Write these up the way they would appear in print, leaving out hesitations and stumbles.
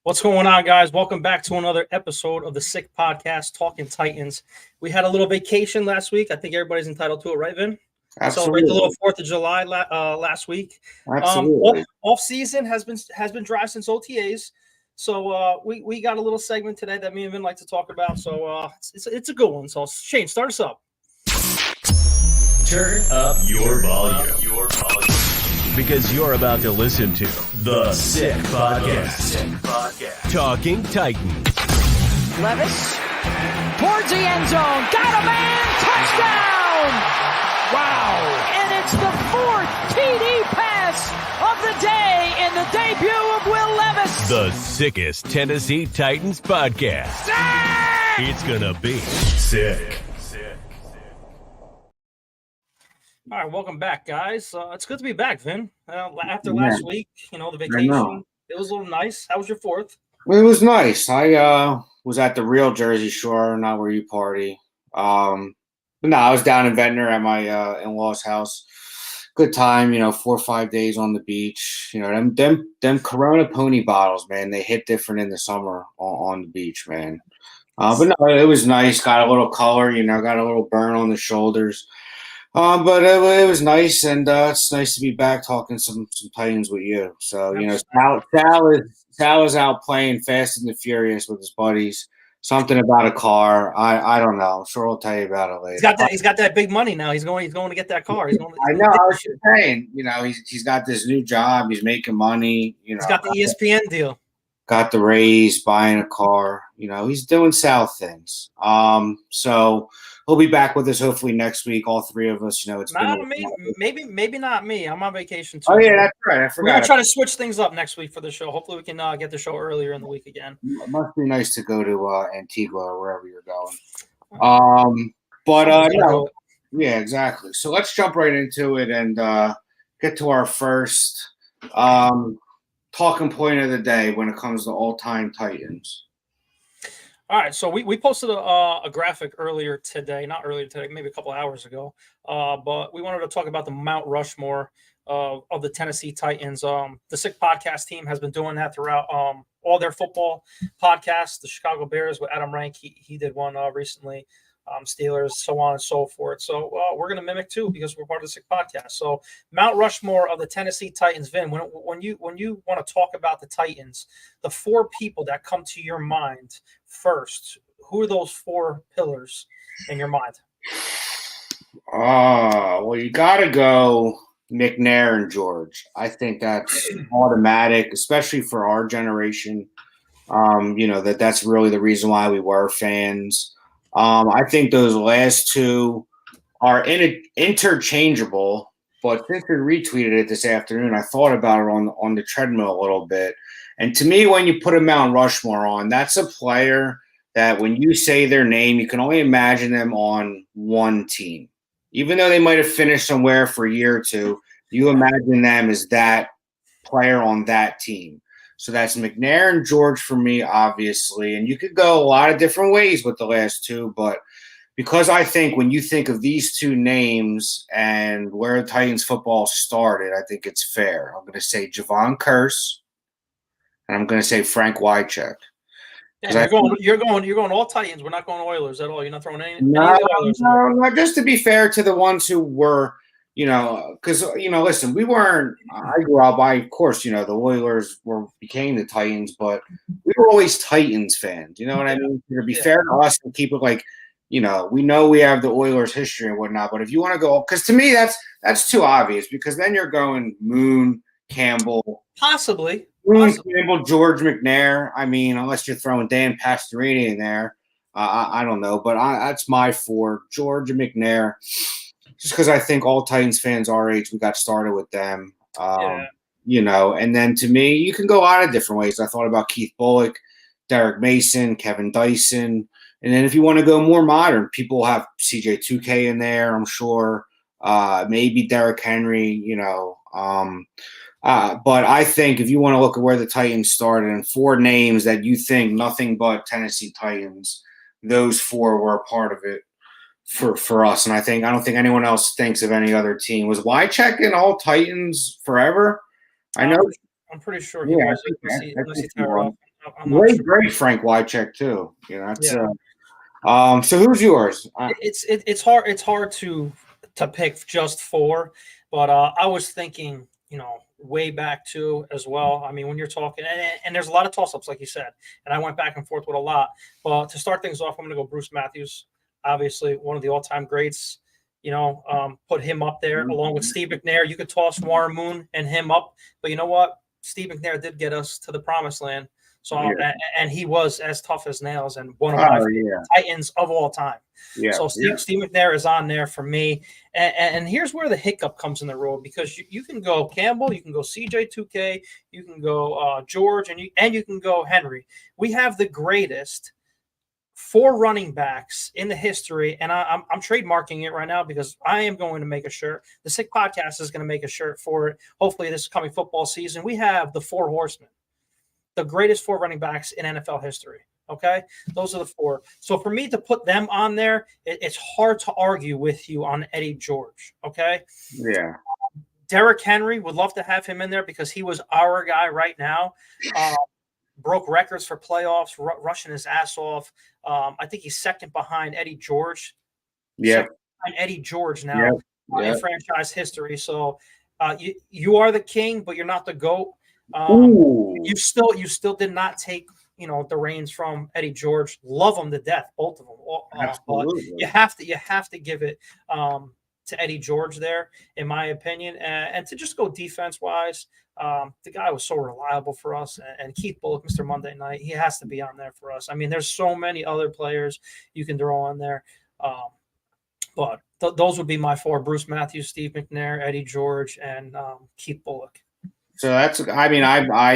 What's going on, guys? Welcome back to another episode of the Sick Podcast, Talking Titans. We had a little vacation last week. I think everybody's entitled to it, right, Vin? Celebrate the little 4th of July last week. Absolutely. Off season has been dry since OTAs, so we got a little segment today that me and Vin like to talk about. So it's a good one. So Shane, start us up. Turn up your volume. Because you're about to listen to the Sick Podcast. Talking Titans. Levis towards the end zone. Got a man. Touchdown. Wow. And it's the 4th TD pass of the day in the debut of Will Levis. The sickest Tennessee Titans podcast. Sick! It's going to be sick. All right, welcome back, guys. It's good to be back, Vin. After last week, the vacation, it was a little nice. How was your 4th? It was nice. I was at the real Jersey Shore, not where you party. But no, I was down in Ventnor at my in-laws' house. Good time, 4 or 5 days on the beach. Them Corona pony bottles, man, they hit different in the summer on the beach, man. But no, it was nice. Got a little color, got a little burn on the shoulders. But it was nice, and it's nice to be back talking some Titans with you. So, Sal is out playing Fast and the Furious with his buddies. Something about a car. I don't know. I'm sure I'll tell you about it later. He's got that big money now. He's going to get that car. I know. I was just saying, he's got this new job. He's making money. He's got the ESPN deal. Got the raise, buying a car. He's doing Sal things. So he'll be back with us hopefully next week. All three of us. It's maybe not me. I'm on vacation too. Oh yeah, that's right. I forgot. We're gonna try to switch things up next week for the show. Hopefully, we can get the show earlier in the week again. It must be nice to go to Antigua or wherever you're going. Yeah, exactly. So let's jump right into it and get to our first talking point of the day when it comes to all-time Titans. All right, so we posted a graphic earlier today, maybe a couple of hours ago, but we wanted to talk about the Mount Rushmore of the Tennessee Titans. The Sick Podcast team has been doing that throughout all their football podcasts. The Chicago Bears with Adam Rank, he did one recently. Steelers, so on and so forth. So we're going to mimic too because we're part of the Sick Podcast. So Mount Rushmore of the Tennessee Titans. Vin, when you want to talk about the Titans, the 4 people that come to your mind first, who are those 4 pillars in your mind? Well, you got to go McNair and George. I think that's automatic, especially for our generation. That's really the reason why we were fans. I think those last 2 are interchangeable, but since we retweeted it this afternoon, I thought about it on the treadmill a little bit. And to me, when you put a Mount Rushmore on, that's a player that when you say their name, you can only imagine them on one team. Even though they might have finished somewhere for a year or 2, you imagine them as that player on that team. So that's McNair and George for me, obviously. And you could go a lot of different ways with the last 2, but because I think when you think of these 2 names and where Titans football started, I think it's fair. I'm going to say Javon Curse, and I'm going to say Frank Wycheck. Yeah, you're going all Titans. We're not going Oilers at all. You're not throwing any Oilers. No, just to be fair to the ones who were – because listen, we weren't. I grew up. Of course, the Oilers became the Titans, but we were always Titans fans. You know what I mean? To be fair to us and keep it like, we know we have the Oilers history and whatnot. But if you want to go, because to me that's too obvious. Because then you're going Moon, Campbell, possibly Campbell, George, McNair. I mean, unless you're throwing Dan Pastorini in there, I don't know. But that's my 4: George and McNair. Just because I think all Titans fans our age, we got started with them, and then to me, you can go a lot of different ways. I thought about Keith Bullock, Derek Mason, Kevin Dyson, and then if you want to go more modern, people have CJ2K in there, I'm sure, maybe Derrick Henry, but I think if you want to look at where the Titans started and 4 names that you think nothing but Tennessee Titans, those 4 were a part of it. For us, and I don't think anyone else thinks of any other team. Was Wycheck in all Titans forever? I know. I'm pretty sure he was. I'm not sure. Great Frank Wycheck too. You know, that's Yeah. So who's yours? It's hard to pick just four, but I was thinking, way back too as well. I mean, when you're talking, and there's a lot of toss-ups, like you said, and I went back and forth with a lot. But to start things off, I'm going to go Bruce Matthews, obviously one of the all-time greats. Put him up there along with Steve McNair. You could toss Warren Moon and him up, but you know what? Steve McNair did get us to the promised land. So, and he was as tough as nails and one of my favorite Titans of all time. Yeah. So Steve McNair is on there for me. And here's where the hiccup comes in the road, because you can go Campbell, you can go CJ2K, you can go George, and you can go Henry. We have the greatest 4 running backs in the history, and I'm trademarking it right now because I am going to make a shirt. The Sick Podcast is going to make a shirt for it. Hopefully this coming football season. We have the 4 horsemen, the greatest 4 running backs in NFL history. Okay, those are the 4. So for me to put them on there, it's hard to argue with you on Eddie George. Okay. Yeah. Derrick Henry, would love to have him in there because he was our guy right now. Broke records for playoffs, rushing his ass off. I think he's second behind Eddie George. Yeah. Behind Eddie George now in franchise history. So you are the king, but you're not the GOAT. You still did not take the reins from Eddie George. Love them to death, both of them. But you have to give it to Eddie George there, in my opinion. And to just go defense wise, the guy was so reliable for us. And Keith Bullock, Mr. Monday Night, he has to be on there for us. I mean, there's so many other players you can throw on there. But those would be my 4: Bruce Matthews, Steve McNair, Eddie George, and Keith Bullock. So I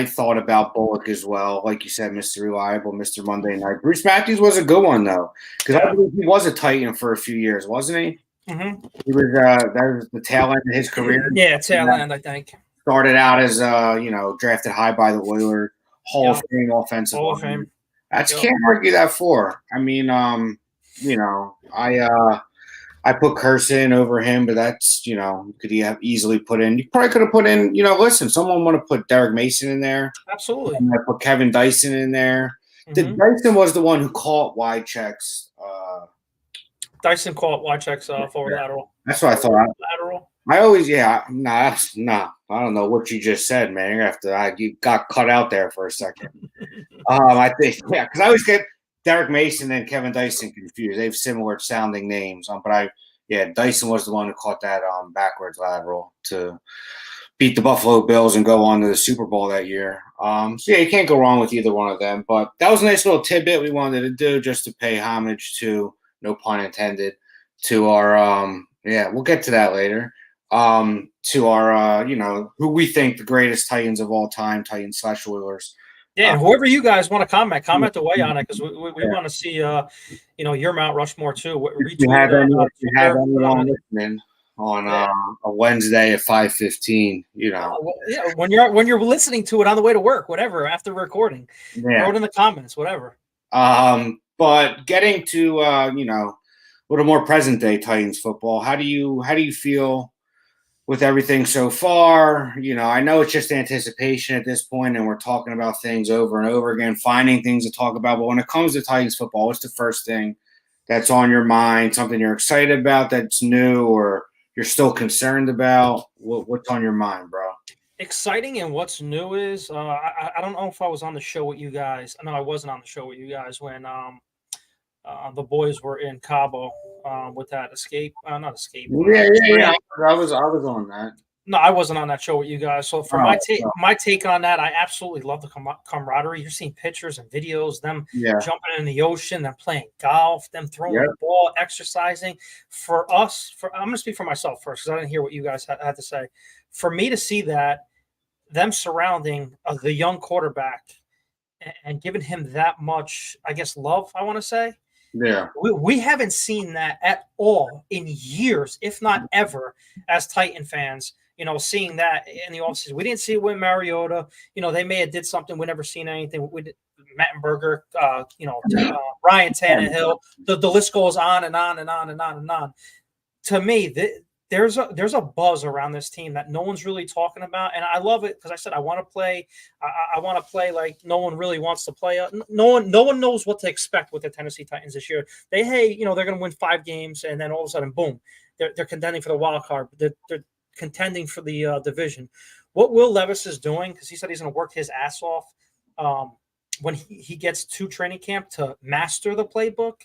thought about Bullock as well. Like you said, Mr. Reliable, Mr. Monday Night. Bruce Matthews was a good one, though, because I believe he was a Titan for a few years, wasn't he? Mm-hmm. He was that was the tail end of his career. Yeah, tail end, I think. Started out as drafted high by the Oilers, Hall of Fame offensive. Hall of Fame. Can't argue that for. I mean, I put Curson over him, but that's, could he have easily put in? You probably could have put in, listen, someone want to put Derek Mason in there. Absolutely. And I put Kevin Dyson in there. Mm-hmm. Dyson was the one who caught Wycheck's. Dyson caught Wycheck's forward lateral. That's what I thought. Lateral. I always, I don't know what you just said, man. You got cut out there for a second. I think, because I always get Derek Mason and Kevin Dyson confused. They have similar sounding names. Dyson was the one who caught that backwards lateral to beat the Buffalo Bills and go on to the Super Bowl that year. You can't go wrong with either one of them. But that was a nice little tidbit we wanted to do just to pay homage to, no pun intended, to our we'll get to that later. To our who we think the greatest Titans of all time, Titans/Oilers. Yeah, and whoever you guys want to comment away on it, because we want to see your Mount Rushmore too. If you have anyone listening on a Wednesday at 5:15, when you're listening to it on the way to work, whatever, after recording, throw it in the comments, whatever. But getting to a little more present day Titans football, how do you feel with everything so far? I know it's just anticipation at this point, and we're talking about things over and over again, finding things to talk about. But when it comes to Titans football, what's the first thing that's on your mind? Something you're excited about that's new, or you're still concerned about? What's on your mind, bro? Exciting and what's new is I don't know if I was on the show with you guys. No, I wasn't on the show with you guys when the boys were in Cabo with that not escape. Yeah. I was on that. No, I wasn't on that show with you guys. So for my take on that, I absolutely love the camaraderie. You're seeing pictures and videos, them jumping in the ocean, them playing golf, them throwing the ball, exercising. For us, I'm going to speak for myself first because I didn't hear what you guys had to say. For me to see that, them surrounding the young quarterback and giving him that much, I guess, love, I want to say. Yeah, we haven't seen that at all in years, if not ever, as Titan fans. Seeing that in the offseason, we didn't see it with Mariota. They may have did something. We never seen anything with Mettenberger. Ryan Tannehill. The list goes on and on and on and on and on. To me, there's a buzz around this team that no one's really talking about, and I love it because I said I want to play. I want to play like no one really wants to play. No one knows what to expect with the Tennessee Titans this year. They're going to win 5 games, and then all of a sudden, boom, they're contending for the wild card. They're contending for the division. What Will Levis is doing, because he said he's going to work his ass off when he gets to training camp to master the playbook.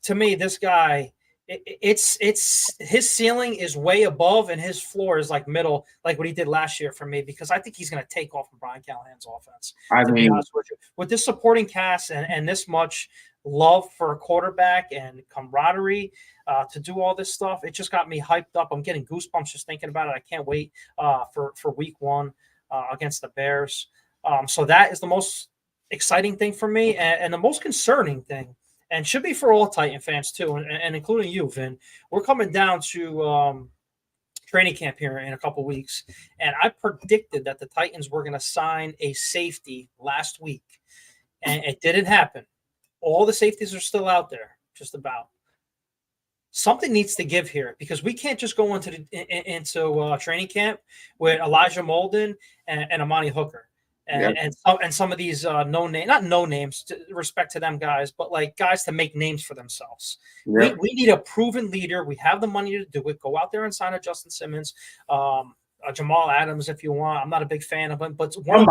To me, this guy. It's his ceiling is way above and his floor is like middle, like what he did last year for me, because I think he's going to take off from Brian Callahan's offense. I mean, with this supporting cast and this much love for a quarterback and camaraderie to do all this stuff, it just got me hyped up. I'm getting goosebumps just thinking about it. I can't wait for week 1 against the Bears. So that is the most exciting thing for me, and the most concerning thing. And should be for all Titan fans too, and including you, Vin. We're coming down to training camp here in a couple weeks, and I predicted that the Titans were going to sign a safety last week, and it didn't happen. All the safeties are still out there, just about. Something needs to give here, because we can't just go into training camp with Elijah Molden and Amani Hooker. And some of these not no names, respect to them guys, but like guys to make names for themselves. Yep. We need a proven leader. We have the money to do it. Go out there and sign a Justin Simmons, Jamal Adams if you want. I'm not a big fan of him, but one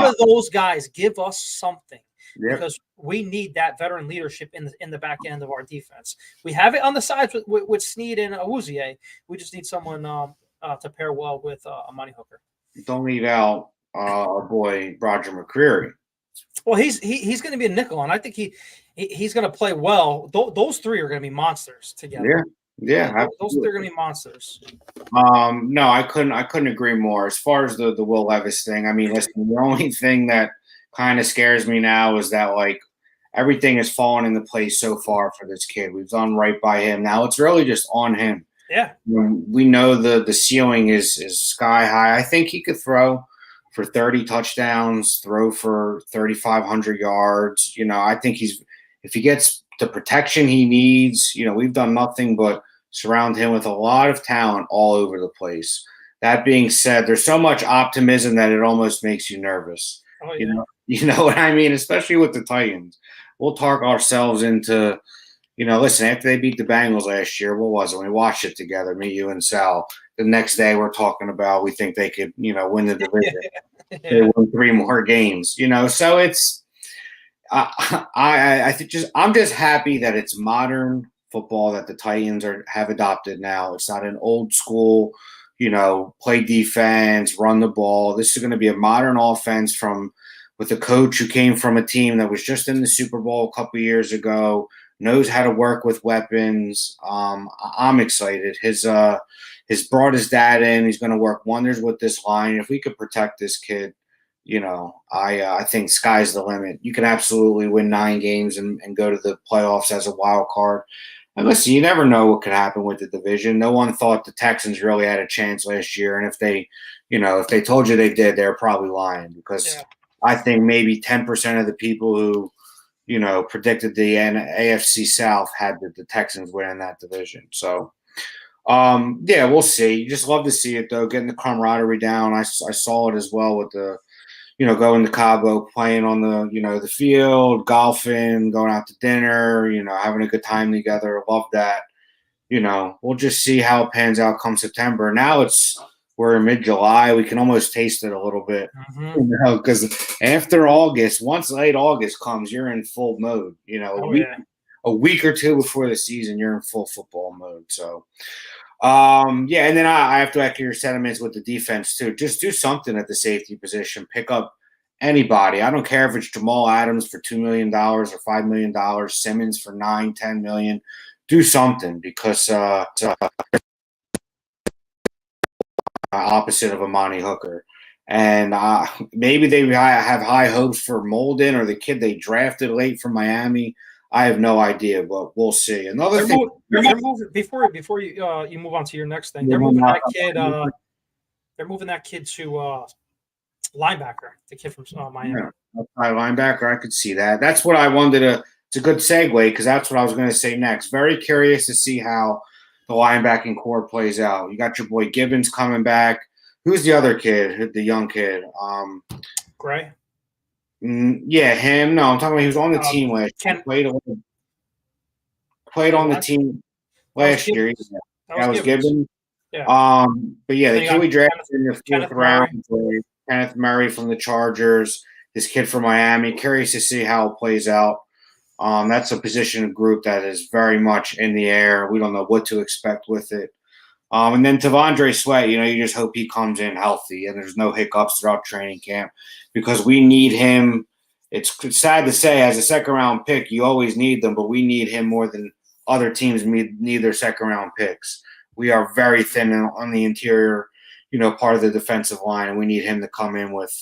of those guys give us something. Yep. Because we need that veteran leadership in the back end of our defense. We have it on the sides with Snead and Awuzie. We just need someone to pair well with Amani Hooker. Don't leave out our boy Roger McCreary. Well, he's going to be a nickel, and I think he's going to play well. Those 3 are going to be monsters together. Yeah, those 3 are going to be monsters. No, I couldn't agree more. As far as the Will Levis thing, I mean, listen, the only thing that kind of scares me now is that like everything has fallen into place so far for this kid. We've done right by him. Now it's really just on him. Yeah, we know the ceiling is sky high. I think he could throw for 30 touchdowns, throw for 3,500 yards. I think if he gets the protection he needs, we've done nothing but surround him with a lot of talent all over the place. That being said, there's so much optimism that it almost makes you nervous. Oh, yeah. You know what I mean? Especially with the Titans. We'll talk ourselves into, listen, after they beat the Bengals last year, what was it? We watched it together, me, you, and Sal. The next day we're talking about we think they could, win the division. They won 3 more games, So it's I think I'm just happy that it's modern football that the Titans have adopted now. It's not an old school, play defense, run the ball. This is going to be a modern offense with a coach who came from a team that was just in the Super Bowl a couple years ago, knows how to work with weapons. I'm excited. He's brought his dad in. He's going to work wonders with this line. If we could protect this kid, I think sky's the limit. You can absolutely win 9 games and go to the playoffs as a wild card. And listen, you never know what could happen with the division. No one thought the Texans really had a chance last year. And if they told you they did, they're probably lying, because I think maybe 10% of the people who, predicted the AFC South had the Texans winning that division. So, we'll see. You just love to see it, though, getting the camaraderie down. I saw it as well with the, going to Cabo, playing on the field, golfing, going out to dinner, having a good time together. Love that. We'll just see how it pans out come September. Now we're in mid-July. We can almost taste it a little bit, because after August, once late August comes, you're in full mode. A week or 2 before the season, you're in full football mode. So, and then I have to echo your sentiments with the defense too. Just do something at the safety position. Pick up anybody. I don't care if it's Jamal Adams for $2 million or $5 million, Simmons for $9-10 million. Do something, because opposite of Amani Hooker. And maybe they have high hopes for Molden or the kid they drafted late from Miami. I have no idea, but we'll see. Another thing, before you move on to your next thing, they're moving that kid. They're moving that kid to linebacker, the kid from Miami. Yeah, linebacker, I could see that. That's what I wanted to. It's a good segue, because that's what I was going to say next. Very curious to see how the linebacking core plays out. You got your boy Gibbons coming back. Who's the other kid? The young kid. Gray. Yeah, him. No, I'm talking about he was on the team last year. Played on the team last year. That was Gibbons. Yeah. But yeah, the kid we drafted in the fourth round, Kenneth Murray from the Chargers. This kid from Miami. Curious to see how it plays out. That's a position group that is very much in the air. We don't know what to expect with it. And then T'Vondre Sweat, you just hope he comes in healthy and there's no hiccups throughout training camp because we need him. It's sad to say, as a second-round pick, you always need them, but we need him more than other teams need their second-round picks. We are very thin on the interior, part of the defensive line, and we need him to come in with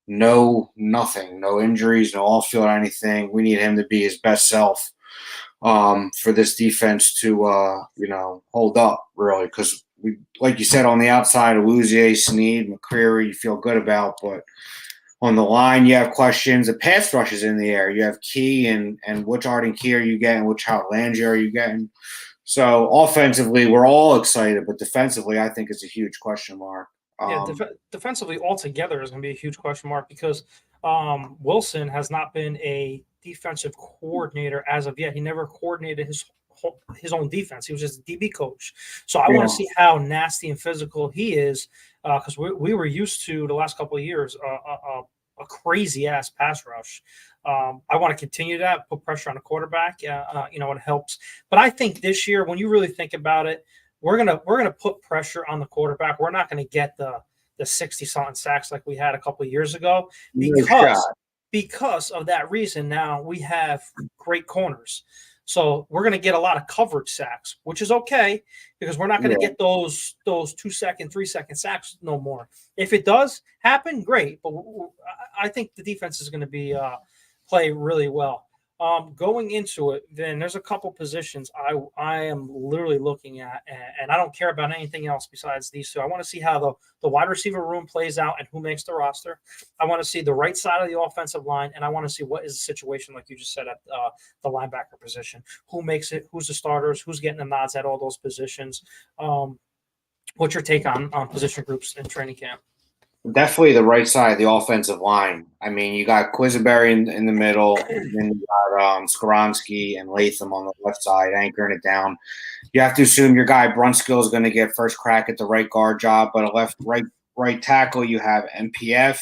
nothing, no injuries, no off-field anything. We need him to be his best self for this defense to, hold up, really, because we, like you said, on the outside, Awuzie, Snead, McCreary, you feel good about, but on the line, you have questions. The pass rush is in the air. You have Key and which Arden Key are you getting? Which Howard Landry are you getting? So offensively, we're all excited, but defensively, I think it's a huge question mark. Defensively altogether is going to be a huge question mark because Wilson has not been a defensive coordinator as of yet. He never coordinated his own defense. He was just a DB coach. So I want to see how nasty and physical he is because we were used to the last couple of years a crazy ass pass rush. I want to continue that, put pressure on the quarterback. It helps. But I think this year, when you really think about it, we're gonna put pressure on the quarterback. We're not gonna get the 60-something sacks like we had a couple of years ago because of that reason. Now we have great corners. So we're going to get a lot of coverage sacks, which is okay because we're not going to get those 2-second, 3-second sacks no more. If it does happen, great. But I think the defense is going to be play really well. Going into it, then there's a couple positions I am literally looking at, and I don't care about anything else besides these two. I want to see how the wide receiver room plays out and who makes the roster. I want to see the right side of the offensive line, and I want to see what is the situation, like you just said, at the linebacker position. Who makes it? Who's the starters? Who's getting the nods at all those positions? What's your take on position groups in training camp? Definitely the right side of the offensive line. I mean, you got Quisenberry in the middle, and then you got Skoronski and Latham on the left side, anchoring it down. You have to assume your guy Brunskill is going to get first crack at the right guard job, but a right tackle, you have MPF,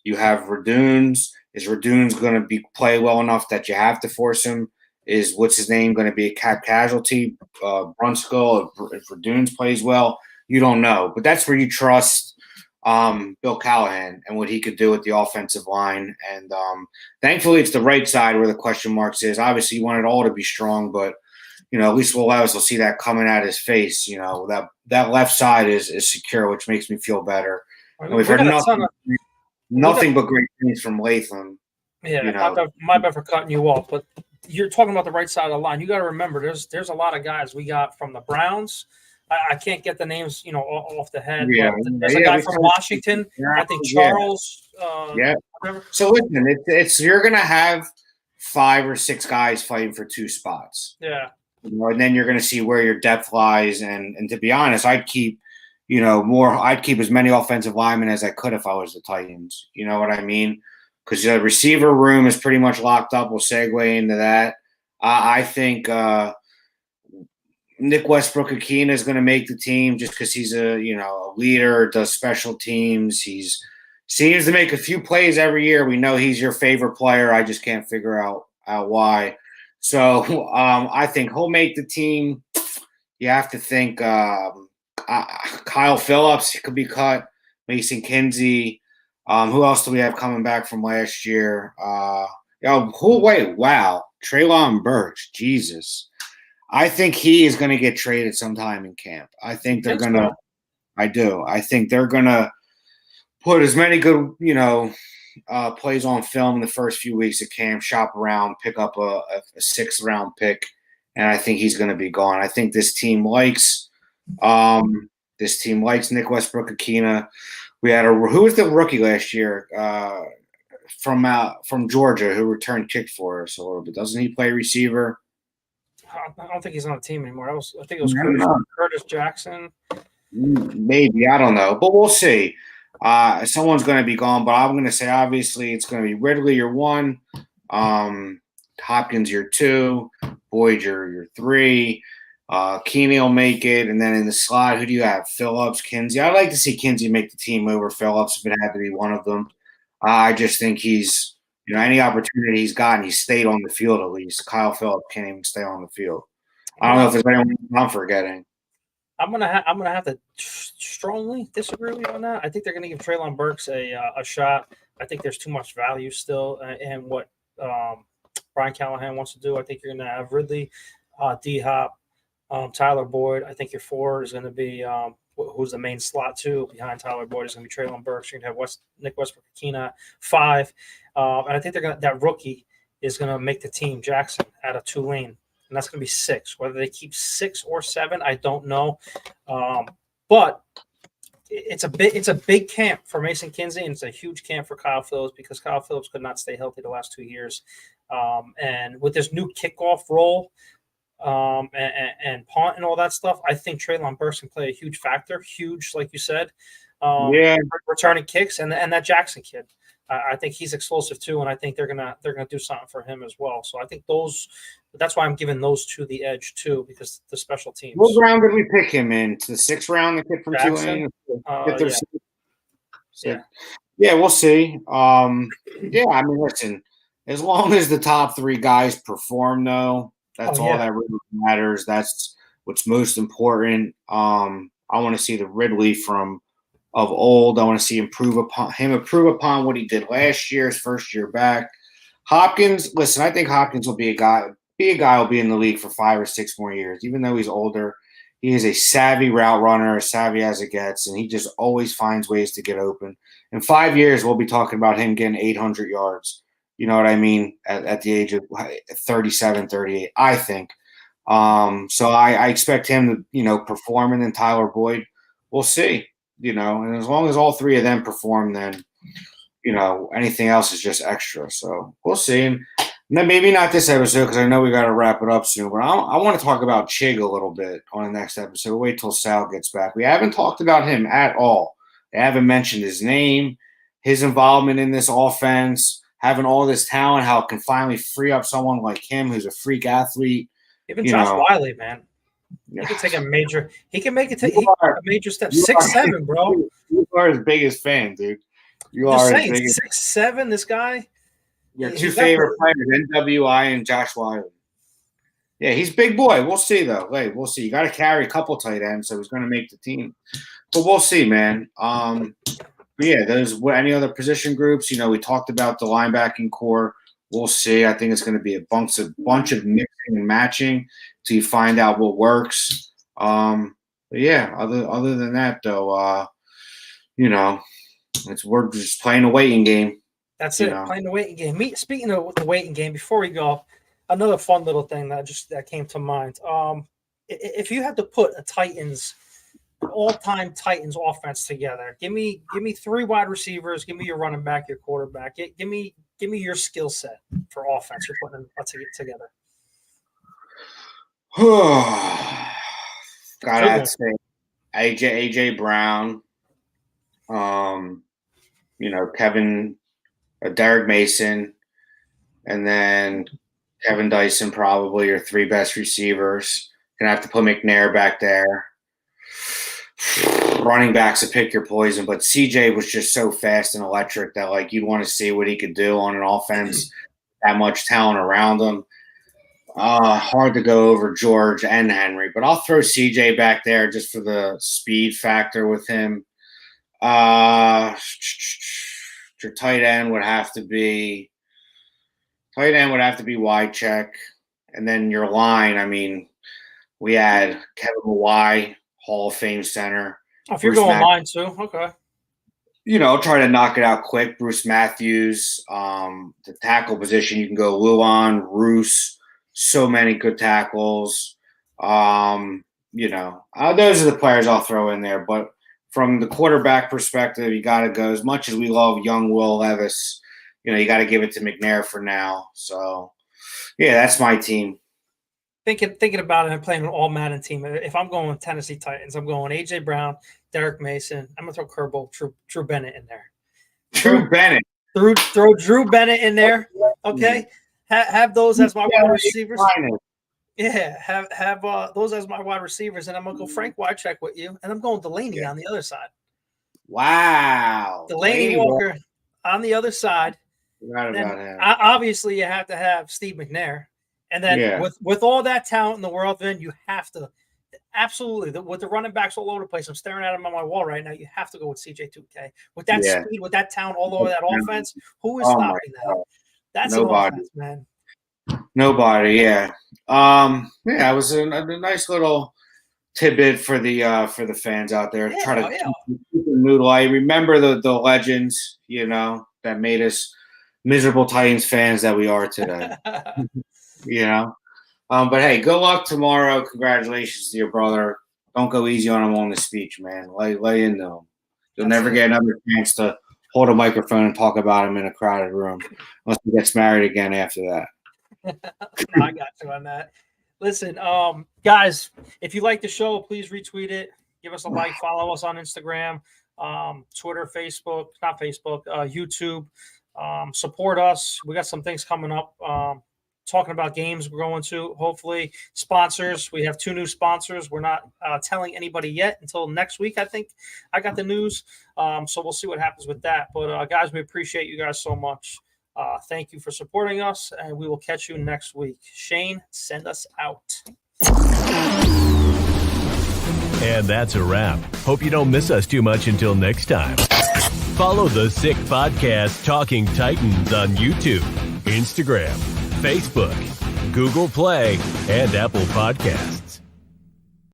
you have Radunes. Is Radunes going to play well enough that you have to force him? Is what's his name going to be a cap casualty? Brunskill, if Radunes plays well, you don't know, but that's where you trust Bill Callahan and what he could do with the offensive line. And thankfully it's the right side where the question marks is. Obviously you want it all to be strong, but at least Will Levis will see that coming at his face. That left side is secure, which makes me feel better. And we've heard nothing but great things from Latham. Yeah, my bad for cutting you off, but you're talking about the right side of the line. You got to remember there's a lot of guys we got from the Browns. I can't get the names, off the head. Yeah, but there's a guy from Washington. I think Charles. So listen, you're gonna have 5 or 6 guys fighting for 2 spots. Yeah. And then you're gonna see where your depth lies. And to be honest, I'd keep, I'd keep as many offensive linemen as I could if I was the Titans. You know what I mean? Because the receiver room is pretty much locked up. We'll segue into that. I think. Nick Westbrook-Akina is going to make the team just because he's a leader, does special teams. He seems to make a few plays every year. We know he's your favorite player. I just can't figure out why. So I think he'll make the team. You have to think Kyle Phillips could be cut. Mason Kinsey. Who else do we have coming back from last year? Wow. Treylon Burks. Jesus. I think he is going to get traded sometime in camp. I think they're going to – I do. I think they're going to put as many good, plays on film in the first few weeks of camp, shop around, pick up a 6th-round pick, and I think he's going to be gone. I think this team likes Nick Westbrook-Akina. We had who was the rookie last year from Georgia who returned kick for us a little bit? Doesn't he play receiver? I don't think he's on the team anymore. I think it was I don't know. Curtis Jackson. Maybe, I don't know, but we'll see. Someone's going to be gone, but I'm going to say obviously it's going to be Ridley your 1, Hopkins your 2, Boyd your 3. Keeney will make it, and then in the slot, who do you have? Phillips, Kinsey. I'd like to see Kinsey make the team over Phillips if it had to be one of them. I just think he's, any opportunity he's gotten, he stayed on the field at least. Kyle Phillips can't even stay on the field. I don't know if there's anyone I'm forgetting. I'm gonna have to strongly disagree with you on that. I think they're gonna give Treylon Burks a shot. I think there's too much value still in what Brian Callahan wants to do. I think you're gonna have Ridley, D Hop, Tyler Boyd. I think your 4 is gonna be who's the main slot 2 behind Tyler Boyd is gonna be Treylon Burks. You're gonna have Nick Westbrook-Akina 5, and I think that rookie is gonna make the team. Jackson out of Tulane. And that's going to be 6. Whether they keep 6 or 7, I don't know. But it's a big camp for Mason Kinsey, and it's a huge camp for Kyle Phillips because Kyle Phillips could not stay healthy the last 2 years. And with this new kickoff role and punt and all that stuff, I think Treylon Burks can play a huge factor. Huge, like you said. Returning kicks and that Jackson kid. I think he's explosive too, and I think they're gonna do something for him as well. So I think that's why I'm giving those 2 the edge too, because the special teams. What round did we pick him in? To the 6th round, the kid from Tulane? Yeah, we'll see. I mean, listen, as long as the top 3 guys perform, though, that's all that really matters. That's what's most important. I want to see the Ridley of old. I want to see him improve upon what he did last year, his first year back. Hopkins, listen, I think Hopkins will be a guy who'll be in the league for 5 or 6 more years. Even though he's older, he is a savvy route runner, as savvy as it gets, and he just always finds ways to get open. In 5 years, we'll be talking about him getting 800 yards. You know what I mean? At the age of 37, 38, I think. So I expect him to, perform, and then Tyler Boyd, we'll see. And as long as all 3 of them perform, then, anything else is just extra. So we'll see. And then maybe not this episode because I know we got to wrap it up soon, but I want to talk about Chig a little bit on the next episode. We'll wait till Sal gets back. We haven't talked about him at all. They haven't mentioned his name, his involvement in this offense, having all this talent, how it can finally free up someone like him who's a freak athlete. Even Josh Wiley, man. He can take a major. He can make it take a major step. 6'7", bro. You are his biggest fan, dude. You are his biggest. 6'7". This guy. Your 2 favorite players, NWI and Josh Wiley. Yeah, he's big boy. We'll see though. Hey, we'll see. You got to carry a couple tight ends, so he's going to make the team. But we'll see, man. But yeah, there's any other position groups. We talked about the linebacking core. We'll see. I think it's going to be a bunch of mixing and matching till you find out what works. But yeah, other than that, though, we're just playing a waiting game. That's it, playing the waiting game. Speaking of the waiting game, before we go, another fun little thing that came to mind. If you had to put a all-time Titans offense together, give me 3 wide receivers, give me your running back, your quarterback, give me your skill set for offense. You're putting it together. Gotta say AJ Brown, Kevin, Derek Mason, and then Kevin Dyson, probably your 3 best receivers. Gonna have to put McNair back there. Running backs to pick your poison, but CJ was just so fast and electric that you'd want to see what he could do on an offense. That much talent around him. Hard to go over George and Henry, but I'll throw CJ back there just for the speed factor with him. Your tight end would have to be wide check, and then your line. I mean, we had Kevin Mawai, Hall of Fame center. Oh, if you're going line too, okay. Try to knock it out quick. Bruce Matthews, the tackle position, you can go Luan, Roos. So many good tackles. Those are the players I'll throw in there. But from the quarterback perspective, you got to go. As much as we love young Will Levis, you got to give it to McNair for now. So, yeah, that's my team. thinking about it and playing an all Madden team. If I'm going with Tennessee Titans, I'm going AJ Brown, Derek Mason. I'm gonna throw curveball Drew Bennett in there. Drew Bennett. Throw Drew Bennett in there. Okay. Have those as my wide receivers. Yeah, have those as my wide receivers, and I'm gonna go Frank Wycheck with you, and I'm going Delaney on the other side. Wow, Delaney Walker on the other side. Right about him. Obviously, you have to have Steve McNair, and then with all that talent in the world, then you have to absolutely with the running backs all over the place. I'm staring at them on my wall right now. You have to go with CJ2K with that speed, with that talent all over that offense. Who is stopping that? That's nobody, an offense, man. Nobody, yeah. It was a nice little tidbit for the fans out there to try to keep the mood light. Remember the legends, that made us miserable Titans fans that we are today. But hey, good luck tomorrow. Congratulations to your brother. Don't go easy on him on the speech, man. Lay into him. You'll never get another chance to hold a microphone and talk about him in a crowded room unless he gets married again after that. I got you on that. Listen, guys, if you like the show, please retweet it. Give us a like. Follow us on Instagram, Twitter, Facebook, not Facebook, YouTube. Support us. We got some things coming up. Talking about games we're going to. Hopefully, sponsors. We have 2 new sponsors. We're not telling anybody yet until next week. I think I got the news. So we'll see what happens with that. But guys, we appreciate you guys so much. Thank you for supporting us, and we will catch you next week. Shane, send us out. And that's a wrap. Hope you don't miss us too much until next time. Follow the Sick Podcast Talking Titans on YouTube, Instagram, Facebook, Google Play, and Apple Podcasts.